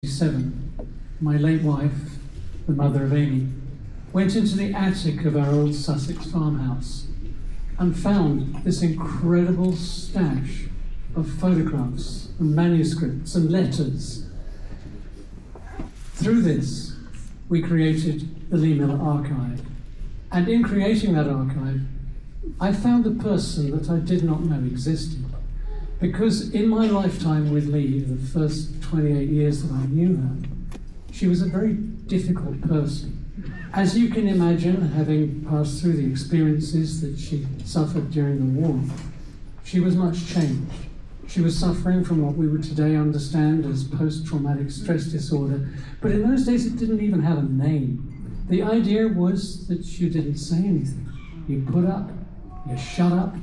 My late wife, the mother of Amy, went into the attic of our old Sussex farmhouse and found this incredible stash of photographs and manuscripts and letters. Through this, we created the Lee Miller archive. And in creating that archive, I found a person that I did not know existed. Because in my lifetime with Lee, the first 28 years that I knew her, she was a very difficult person. As you can imagine, having passed through the experiences that she suffered during the war, she was much changed. She was suffering from what we would today understand as post-traumatic stress disorder, but in those days it didn't even have a name. The idea was that you didn't say anything. You put up, you shut up,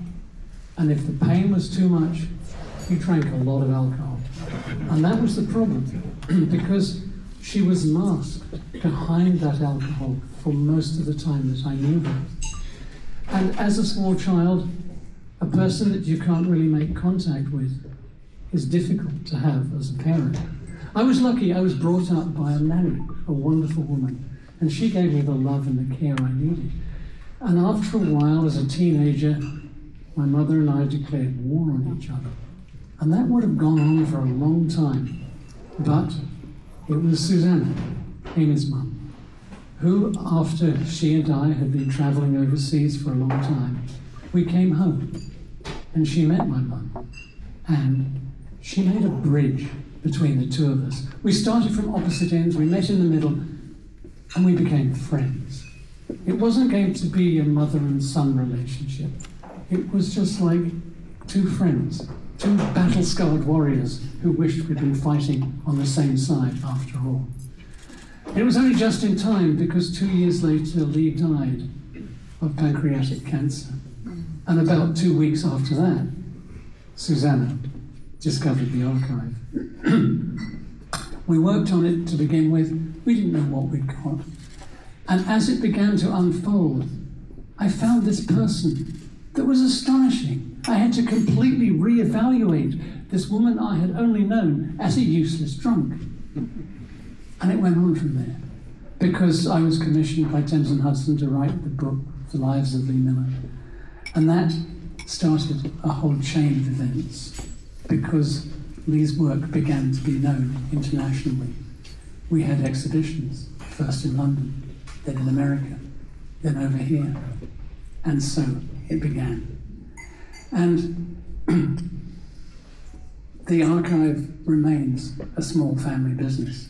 and if the pain was too much, you drank a lot of alcohol. And that was the problem, because she was masked behind that alcohol for most of the time that I knew her. And as a small child, a person that you can't really make contact with is difficult to have as a parent. I was lucky. I was brought up by a nanny, a wonderful woman, and she gave me the love and the care I needed. And after a while, as a teenager, my mother and I declared war on each other. And that would have gone on for a long time. But it was Susanna, Amy's mum, who, after she and I had been traveling overseas for a long time, we came home and she met my mum. And she made a bridge between the two of us. We started from opposite ends, we met in the middle, and we became friends. It wasn't going to be a mother and son relationship. It was just like two friends, two battle-scarred warriors who wished we'd been fighting on the same side after all. It was only just in time because 2 years later, Lee died of pancreatic cancer. And about 2 weeks after that, Susanna discovered the archive. We worked on it to begin with. We didn't know what we'd got. And as it began to unfold, I found this person that was astonishing. I had to completely reevaluate this woman I had only known as a useless drunk. And it went on from there, because I was commissioned by Thames and Hudson to write the book, The Lives of Lee Miller. And that started a whole chain of events, because Lee's work began to be known internationally. We had exhibitions, first in London, then in America, then over here. And so it began. And the archive remains a small family business.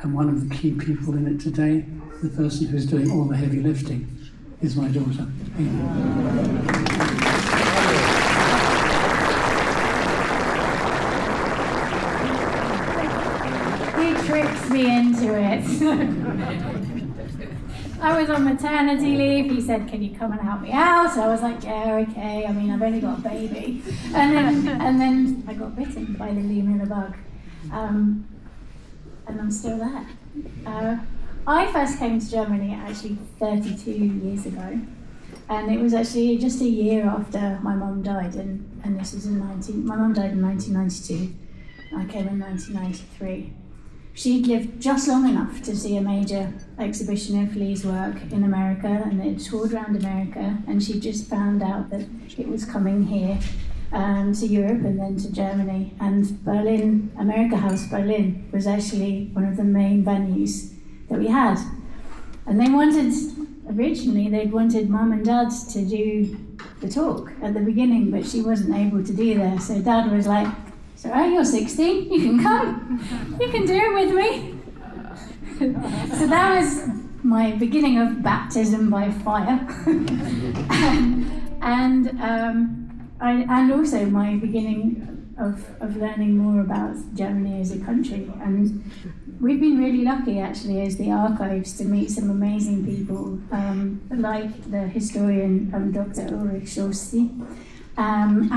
And one of the key people in it today, the person who's doing all the heavy lifting, is my daughter, Amy. He tricks me into it. I was on maternity leave. He said, "Can you come and help me out?" So I was like, "Yeah, okay. I mean, I've only got a baby." And then I got bitten by the Lee Miller bug, and I'm still there. I first came to Germany actually 32 years ago, and it was actually just a year after my mum died, and this was in my mum died in 1992. I came in 1993. She'd lived just long enough to see a major exhibition of Lee's work in America, and they'd toured around America, and she just found out that it was coming here to Europe and then to Germany. And Berlin, Amerika Haus Berlin, was actually one of the main venues that we had. And originally they'd wanted Mum and Dad to do the talk at the beginning, but she wasn't able to do that. So Dad was like, "So you're 16, you can come, you can do it with me." So that was my beginning of baptism by fire. and also my beginning of learning more about Germany as a country. And we've been really lucky actually as the archives to meet some amazing people, like the historian Dr. Ulrich Schorsti, and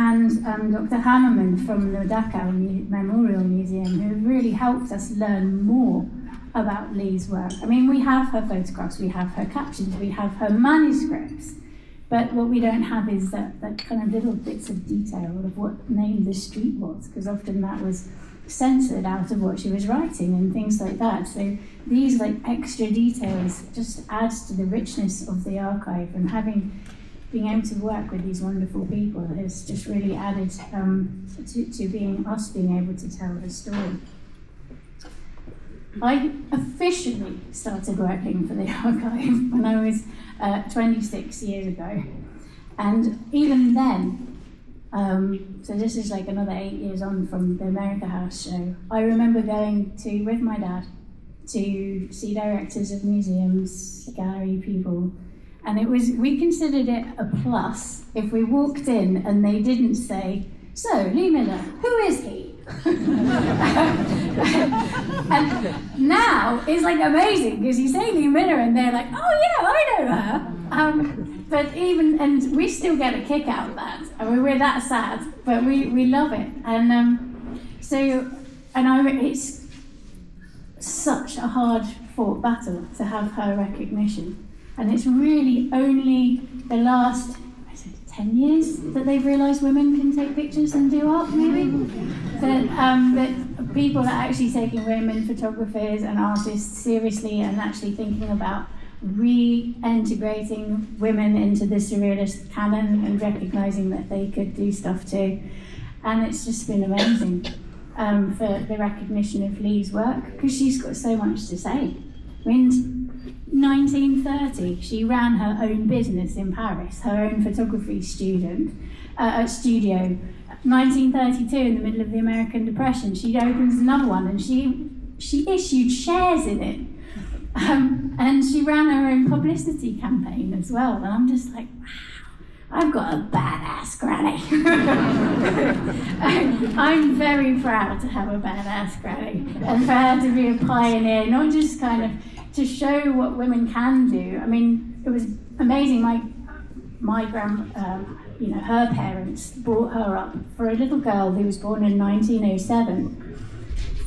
Dr. Hammerman from the Dachau Memorial Museum, who really helped us learn more about Lee's work. I mean, we have her photographs, we have her captions, we have her manuscripts, but what we don't have is that kind of little bits of detail of what name the street was, because often that was censored out of what she was writing and things like that. So these like extra details just adds to the richness of the archive, and being able to work with these wonderful people has just really added to us being able to tell her story. I officially started working for the archive when I was 26 years ago, and even then, so this is like another 8 years on from the Amerika Haus show, I remember going with my dad to see directors of museums, gallery people, and we considered it a plus if we walked in and they didn't say, "So, Lee Miller, who is he?" And now it's like amazing because you say Lee Miller and they're like, "Oh yeah, I know her." But and we still get a kick out of that. I mean, we're that sad, but we love it. And it's such a hard-fought battle to have her recognition, and it's really only the last 10 years that they've realised women can take pictures and do art, maybe. That people are actually taking women photographers and artists seriously and actually thinking about reintegrating women into the surrealist canon and recognising that they could do stuff too. And it's just been amazing for the recognition of Lee's work, because she's got so much to say. I mean, 1930, she ran her own business in Paris, her own photography studio. 1932, in the middle of the American Depression, she opens another one, and she issued shares in it. And she ran her own publicity campaign as well. And I'm just like, wow, I've got a badass granny. I'm very proud to have a badass granny, and for her to be a pioneer, not just kind of to show what women can do. I mean, it was amazing. My her parents brought her up for a little girl who was born in 1907.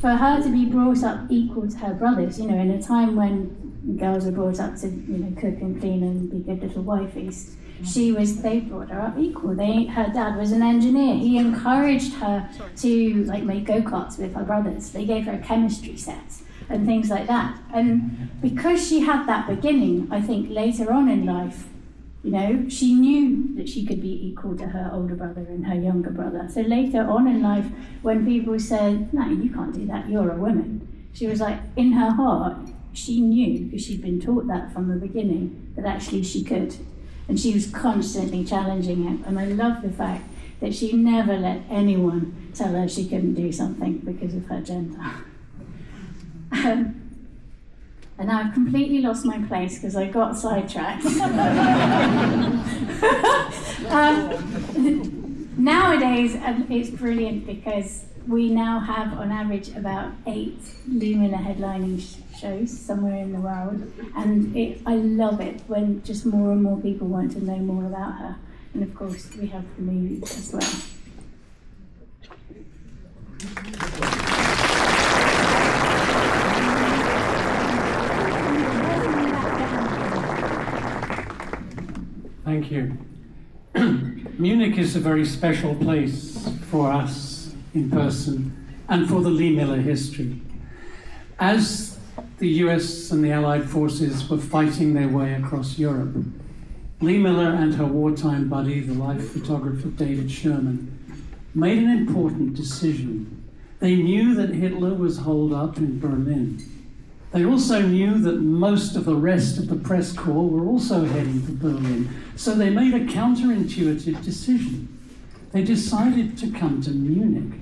For her to be brought up equal to her brothers, in a time when girls were brought up to, cook and clean and be good little wifeys, they brought her up equal. Her dad was an engineer. He encouraged her to make go-karts with her brothers. They gave her a chemistry set and things like that. And because she had that beginning, I think later on in life, she knew that she could be equal to her older brother and her younger brother. So later on in life, when people said, "No, you can't do that, you're a woman," she was like, in her heart, she knew, because she'd been taught that from the beginning, that actually she could. And she was constantly challenging it. And I love the fact that she never let anyone tell her she couldn't do something because of her gender. And I've completely lost my place because I got sidetracked. Nowadays, it's brilliant because we now have, on average, about 8 Lee Miller headlining shows somewhere in the world. And I love it when just more and more people want to know more about her. And of course, we have the movies as well. Thank you. Munich is a very special place for us in person and for the Lee Miller history. As the US and the Allied forces were fighting their way across Europe, Lee Miller and her wartime buddy, the life photographer David Sherman, made an important decision. They knew that Hitler was holed up in Berlin. They also knew that most of the rest of the press corps were also heading for Berlin, so they made a counterintuitive decision. They decided to come to Munich.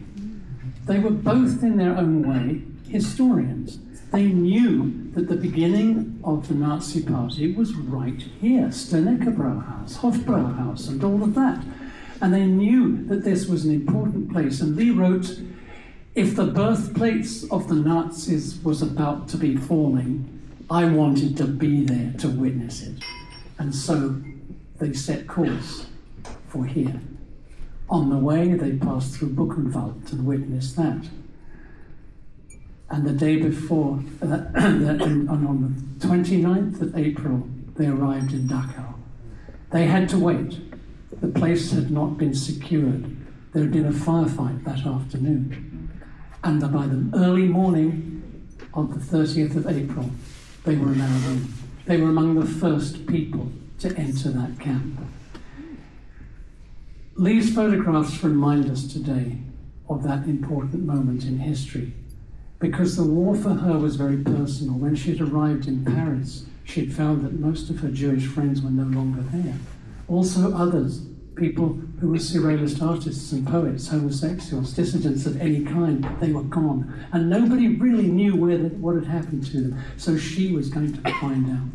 They were both, in their own way, historians. They knew that the beginning of the Nazi Party was right here, Sternecker Brauhaus, Hofbrauhaus, and all of that. And they knew that this was an important place. And Lee wrote, "If the birthplace of the Nazis was about to be forming, I wanted to be there to witness it." And so they set course for here. On the way, they passed through Buchenwald and witnessed that. And the day before, on the 29th of April, they arrived in Dachau. They had to wait. The place had not been secured. There had been a firefight that afternoon. And by the early morning of the 30th of April, they were allowed in. They were among the first people to enter that camp. Lee's photographs remind us today of that important moment in history, because the war for her was very personal. When she'd arrived in Paris, she'd found that most of her Jewish friends were no longer there. Also others, people who were surrealist artists and poets, homosexuals, dissidents of any kind, they were gone. And nobody really knew what had happened to them. So she was going to find out.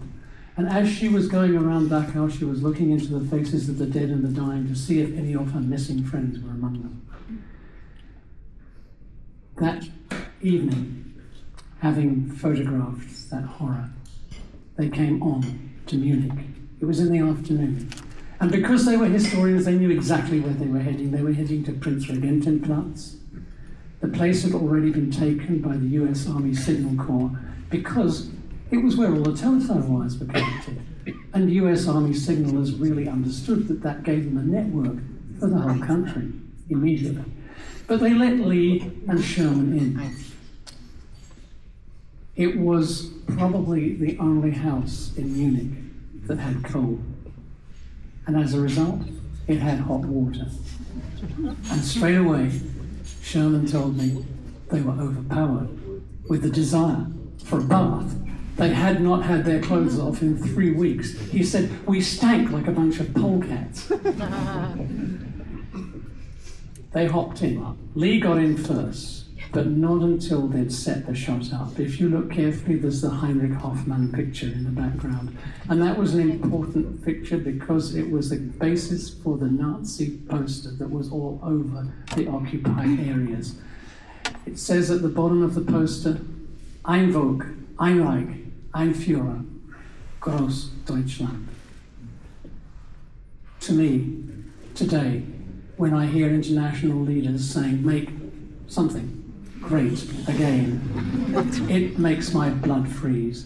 And as she was going around Dachau, she was looking into the faces of the dead and the dying to see if any of her missing friends were among them. That evening, having photographed that horror, they came on to Munich. It was in the afternoon. And because they were historians, they knew exactly where they were heading. They were heading to Prinzregentenplatz. The place had already been taken by the US Army Signal Corps because it was where all the telephone wires were connected. And US Army signalers really understood that that gave them a network for the whole country immediately. But they let Lee and Sherman in. It was probably the only house in Munich that had coal. And as a result, it had hot water. And straight away, Sherman told me they were overpowered with the desire for a bath. They had not had their clothes off in 3 weeks. He said, we stank like a bunch of polecats. They hopped in. Lee got in first, but not until they'd set the shot up. If you look carefully, there's the Heinrich Hoffmann picture in the background. And that was an important picture because it was the basis for the Nazi poster that was all over the occupied areas. It says at the bottom of the poster, Ein Volk, ein Reich, ein Führer, Groß Deutschland. To me, today, when I hear international leaders saying, make something great again, it makes my blood freeze,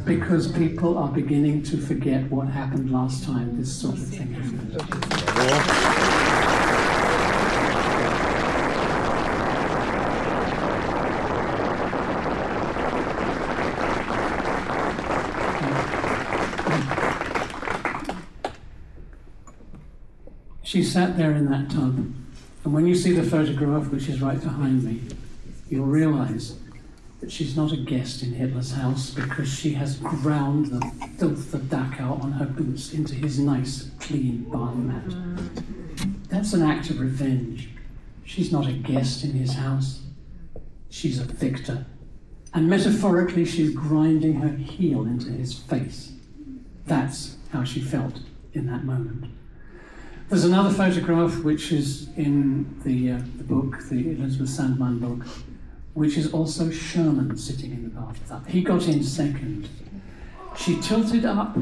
because people are beginning to forget what happened last time this sort of thing happened. She sat there in that tub, and when you see the photograph, which is right behind me, you'll realize that she's not a guest in Hitler's house, because she has ground the filth of Dachau on her boots into his nice, clean bath mat. That's an act of revenge. She's not a guest in his house. She's a victor. And metaphorically, she's grinding her heel into his face. That's how she felt in that moment. There's another photograph which is in the book, the Elizabeth Sandman book, which is also Sherman sitting in the bathtub. He got in second. She tilted up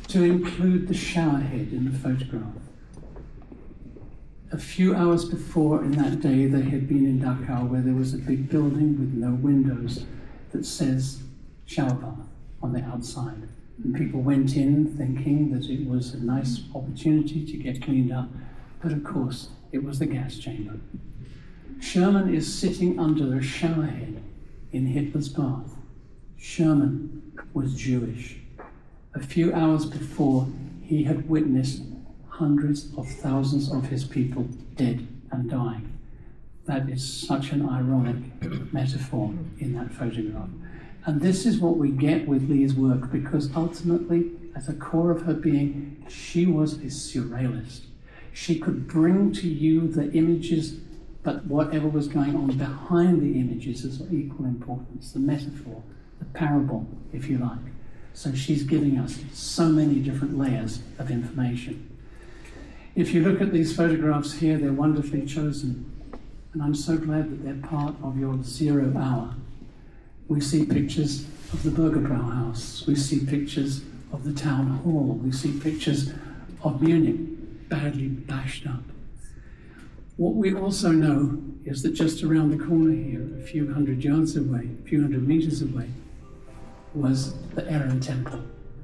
to include the shower head in the photograph. A few hours before in that day, they had been in Dachau, where there was a big building with no windows that says shower bath on the outside. And people went in thinking that it was a nice opportunity to get cleaned up, but of course it was the gas chamber. Sherman is sitting under a shower head in Hitler's bath. Sherman was Jewish. A few hours before, he had witnessed hundreds of thousands of his people dead and dying. That is such an ironic metaphor in that photograph. And this is what we get with Lee's work, because ultimately, at the core of her being, she was a surrealist. She could bring to you the images, but whatever was going on behind the images is of equal importance, the metaphor, the parable, if you like. So she's giving us so many different layers of information. If you look at these photographs here, they're wonderfully chosen. And I'm so glad that they're part of your 0 hour. We see pictures of the Bürgerbrau house. We see pictures of the town hall. We see pictures of Munich, badly bashed up. What we also know is that just around the corner here, a few hundred yards away, a few hundred meters away, was the Erem Temple.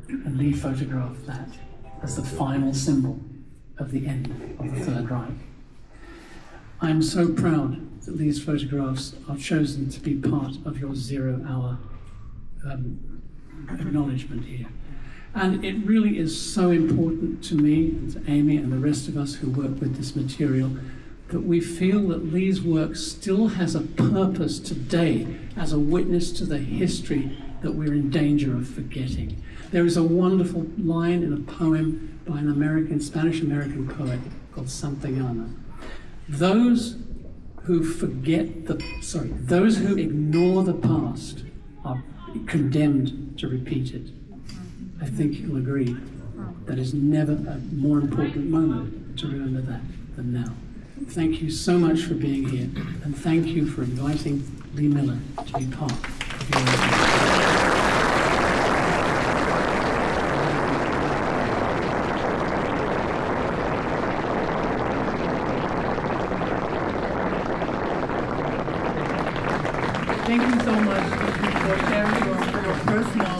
And Lee photographed that as the final symbol of the end of the Third Reich. I'm so proud Lee's photographs are chosen to be part of your 0 hour acknowledgement here. And it really is so important to me and to Amy and the rest of us who work with this material that we feel that Lee's work still has a purpose today as a witness to the history that we're in danger of forgetting. There is a wonderful line in a poem by an Spanish-American poet called Santayana. Those who ignore the past are condemned to repeat it. I think you'll agree that is never a more important moment to remember that than now. Thank you so much for being here, and thank you for inviting Lee Miller to be part of your event. Thank you so much for sharing your personal